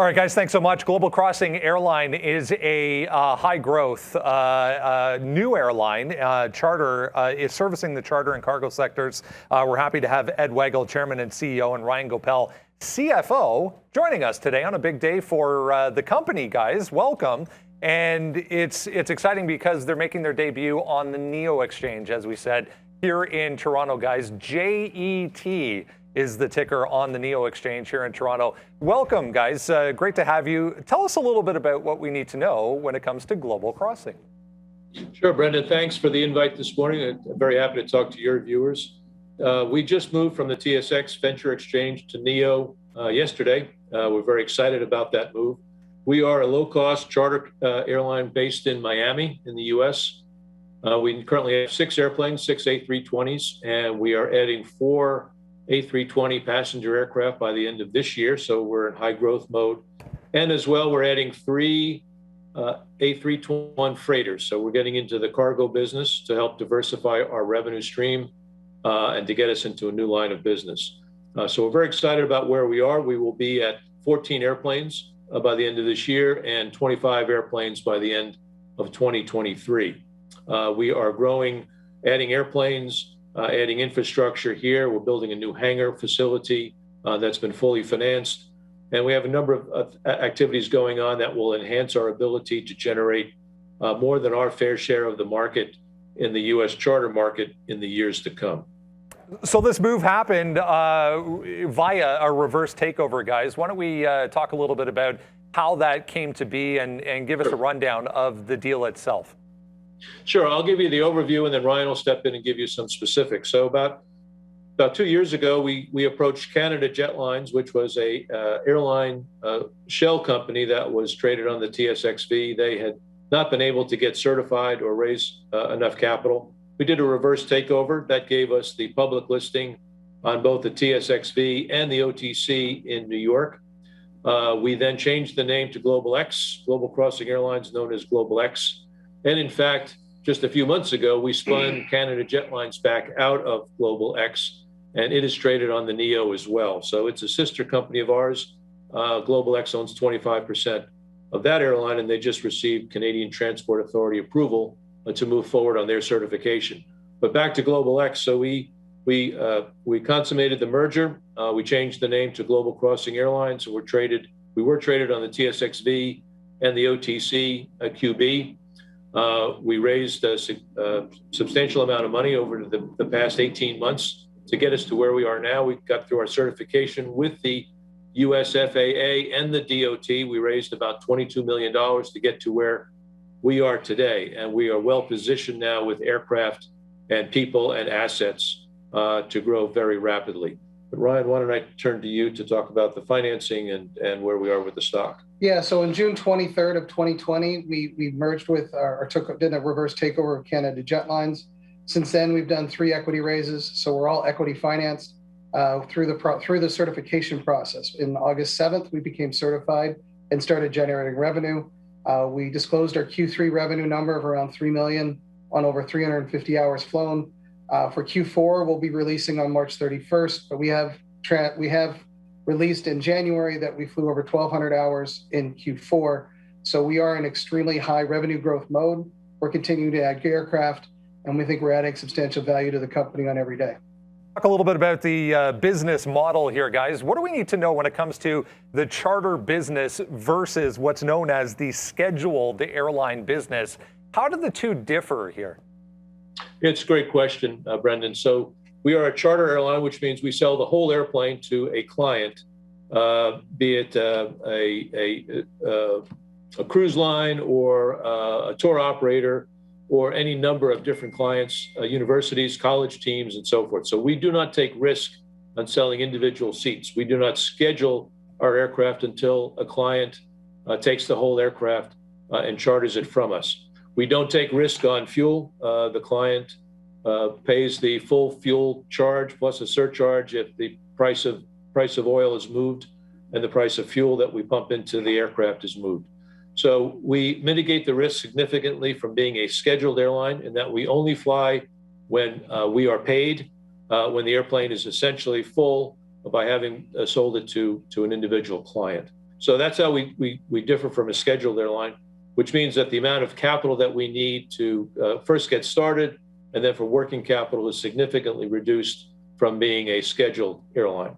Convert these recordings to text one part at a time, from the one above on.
All right, guys, thanks so much. Global Crossing Airline is a high-growth new airline. Charter is servicing the charter and cargo sectors. We're happy to have Ed Wegel, Chairman and CEO, and Ryan Goepel, CFO, joining us today on a big day for the company, guys. Welcome. And it's exciting because they're making their debut on the NEO exchange, as we said, here in Toronto, guys. JET is the ticker on the NEO exchange here in Toronto. Welcome, guys. Great to have you. Tell us a little bit about what we need to know when it comes to Global Crossing. Sure, Brendan. Thanks for the invite this morning. I'm very happy to talk to your viewers. We just moved from the TSX Venture Exchange to NEO yesterday. We're very excited about that move. We are a low-cost charter airline based in Miami in the U.S. We currently have 6 airplanes, 6 A320s, and we are adding 4 A320 passenger aircraft by the end of this year, so we're in high growth mode. And as well, we're adding 3 A321 freighters, so we're getting into the cargo business to help diversify our revenue stream and to get us into a new line of business. So we're very excited about where we are. We will be at 14 airplanes by the end of this year and 25 airplanes by the end of 2023. We are growing, adding airplanes, adding infrastructure here. We're building a new hangar facility that's been fully financed. And we have a number of activities going on that will enhance our ability to generate more than our fair share of the market in the U.S. charter market in the years to come. So this move happened via a reverse takeover, guys. Why don't we talk a little bit about how that came to be and give us a rundown of the deal itself? Sure, I'll give you the overview and then Ryan will step in and give you some specifics. So about 2 years ago, we approached Canada Jetlines, which was a airline shell company that was traded on the TSXV. They had not been able to get certified or raise enough capital. We did a reverse takeover that gave us the public listing on both the TSXV and the OTC in New York. We then changed the name to Global X, Global Crossing Airlines, known as Global X. And in fact, just a few months ago, we spun Canada Jetlines back out of Global X, and it is traded on the NEO as well. So it's a sister company of ours. Global X owns 25% of that airline, and they just received Canadian Transport Authority approval to move forward on their certification. But back to Global X, so we consummated the merger. We changed the name to Global Crossing Airlines. So we were traded on the TSXV and the OTC QB. We raised a substantial amount of money over the past 18 months to get us to where we are now. We got through our certification with the US FAA and the DOT. We raised about $22 million to get to where we are today. And we are well positioned now with aircraft and people and assets to grow very rapidly. But Ryan, why don't I turn to you to talk about the financing and where we are with the stock? Yeah, so on June 23rd of 2020, we merged with did a reverse takeover of Canada Jetlines. Since then, we've done 3 equity raises, so we're all equity financed through the certification process. In August 7th, we became certified and started generating revenue. We disclosed our Q3 revenue number of around $3 million on over 350 hours flown. For Q4, we'll be releasing on March 31st, but we have released in January that we flew over 1,200 hours in Q4. So we are in extremely high revenue growth mode. We're continuing to add aircraft, and we think we're adding substantial value to the company on every day. Talk a little bit about the business model here, guys. What do we need to know when it comes to the charter business versus what's known as the scheduled airline business? How do the two differ here? It's a great question, Brendan. So we are a charter airline, which means we sell the whole airplane to a client, be it a cruise line or a tour operator or any number of different clients, universities, college teams, and so forth. So we do not take risk on selling individual seats. We do not schedule our aircraft until a client takes the whole aircraft and charters it from us. We don't take risk on fuel. The client pays the full fuel charge plus a surcharge if the price of oil is moved and the price of fuel that we pump into the aircraft is moved. So we mitigate the risk significantly from being a scheduled airline in that we only fly when we are paid, when the airplane is essentially full by having sold it to an individual client. So that's how we differ from a scheduled airline, which means that the amount of capital that we need to first get started and then for working capital is significantly reduced from being a scheduled airline.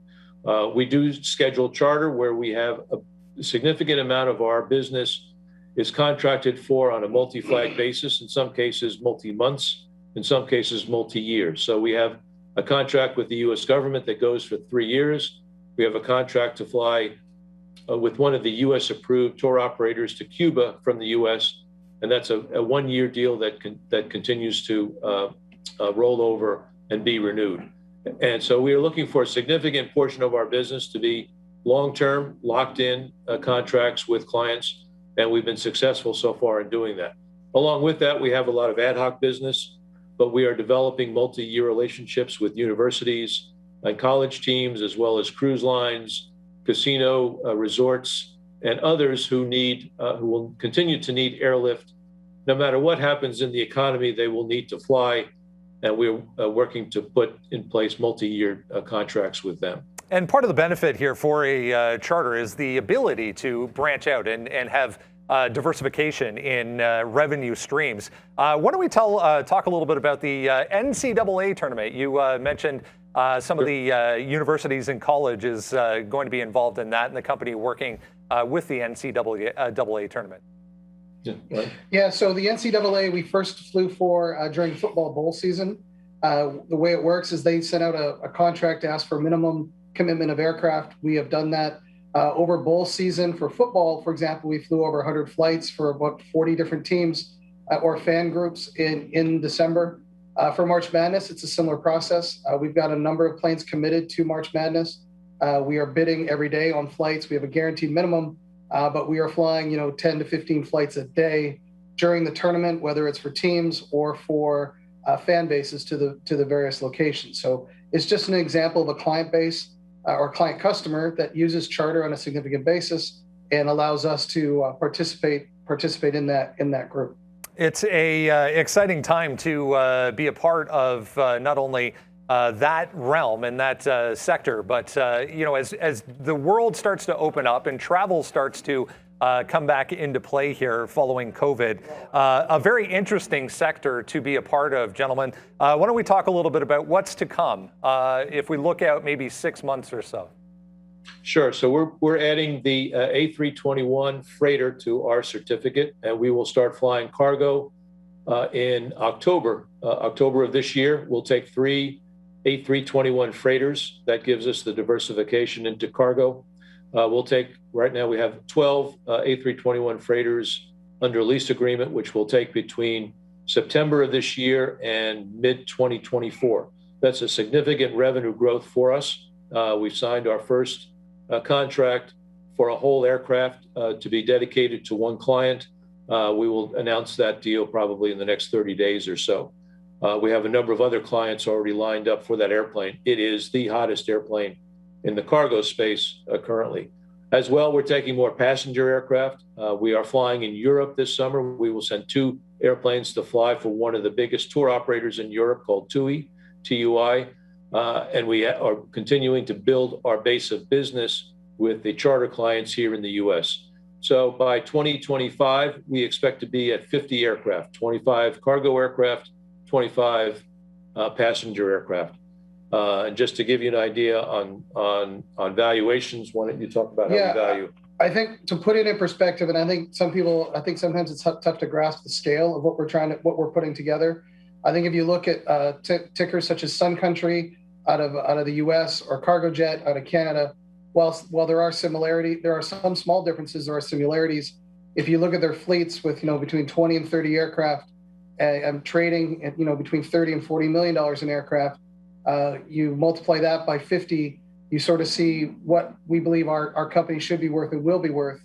We do scheduled charter where we have a significant amount of our business is contracted for on a multi-flag basis, in some cases multi-months, in some cases multi-years. So we have a contract with the US government that goes for 3 years. We have a contract to fly with one of the US approved tour operators to Cuba from the US, and that's a 1-year deal that continues to roll over and be renewed. And so we are looking for a significant portion of our business to be long-term, locked-in contracts with clients, and we've been successful so far in doing that. Along with that, we have a lot of ad hoc business, but we are developing multi-year relationships with universities and college teams, as well as cruise lines, casino resorts, and others who will continue to need airlift. No matter what happens in the economy, they will need to fly, and we're working to put in place multi-year contracts with them. And part of the benefit here for a charter is the ability to branch out and have diversification in revenue streams. Why don't we talk a little bit about the NCAA tournament? You mentioned some of the universities and colleges going to be involved in that, and the company working with the NCAA tournament. Yeah, right. Yeah, so the NCAA we first flew for during football bowl season. The way it works is they sent out a contract to ask for minimum commitment of aircraft. We have done that over bowl season. For football, for example, we flew over 100 flights for about 40 different teams or fan groups in December. For March Madness, it's a similar process. We've got a number of planes committed to March Madness. We are bidding every day on flights. We have a guaranteed minimum, but we are flying 10 to 15 flights a day during the tournament, whether it's for teams or for fan bases to the various locations. So it's just an example of a client base or client customer that uses charter on a significant basis and allows us to participate in that group. It's a exciting time to be a part of not only that realm and that sector, but as the world starts to open up and travel starts to come back into play here following COVID, a very interesting sector to be a part of, gentlemen. Why don't we talk a little bit about what's to come if we look out maybe 6 months or so? Sure. So we're adding the A321 freighter to our certificate, and we will start flying cargo in October of this year. We'll take 3 A321 freighters. That gives us the diversification into cargo. Right now we have 12 A321 freighters under lease agreement, which we'll take between September of this year and mid-2024. That's a significant revenue growth for us. We've signed our first contract for a whole aircraft to be dedicated to one client. We will announce that deal probably in the next 30 days or so. We have a number of other clients already lined up for that airplane. It is the hottest airplane in the cargo space currently. As well, we're taking more passenger aircraft. We are flying in Europe this summer. We will send 2 airplanes to fly for one of the biggest tour operators in Europe called TUI, T-U-I. And we are continuing to build our base of business with the charter clients here in the U.S. So by 2025, we expect to be at 50 aircraft, 25 cargo aircraft, 25 passenger aircraft. And just to give you an idea on valuations, why don't you talk about how we value? I think to put it in perspective, and I think sometimes it's tough to grasp the scale of what we're putting together. I think if you look at tickers such as Sun Country out of the U.S. or CargoJet out of Canada, while there are some small differences, there are similarities. If you look at their fleets with between 20 and 30 aircraft, and trading at between 30 and $40 million in aircraft. You multiply that by 50, you sort of see what we believe our company should be worth and will be worth.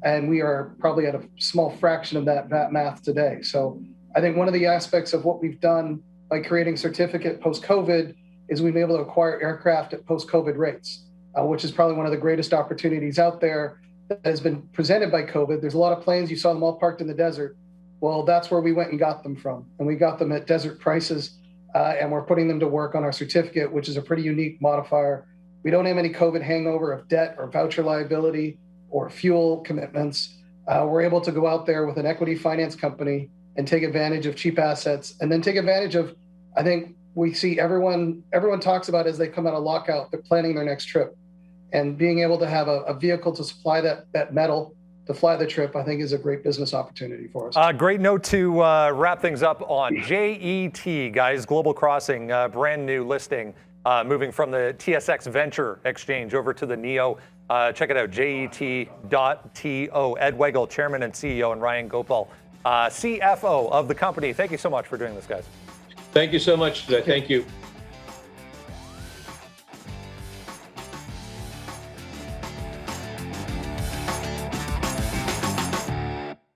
And we are probably at a small fraction of that math today. So I think one of the aspects of what we've done by creating certificate post-COVID is we've been able to acquire aircraft at post-COVID rates, which is probably one of the greatest opportunities out there that has been presented by COVID. There's a lot of planes, you saw them all parked in the desert. Well, that's where we went and got them from. And we got them at desert prices. And we're putting them to work on our certificate, which is a pretty unique modifier. We don't have any COVID hangover of debt or voucher liability or fuel commitments, we're able to go out there with an equity finance company and take advantage of cheap assets, and then take advantage of, I think we see everyone talks about as they come out of lockout, they're planning their next trip. And being able to have a vehicle to supply that metal to fly the trip, I think is a great business opportunity for us. Great note to wrap things up on. JET, guys, Global Crossing, brand new listing, moving from the TSX Venture Exchange over to the NEO. Check it out, jet.to. Ed Wegel, Chairman and CEO, and Ryan Goepel, CFO of the company. Thank you so much for doing this, guys. Thank you so much today. Thank you.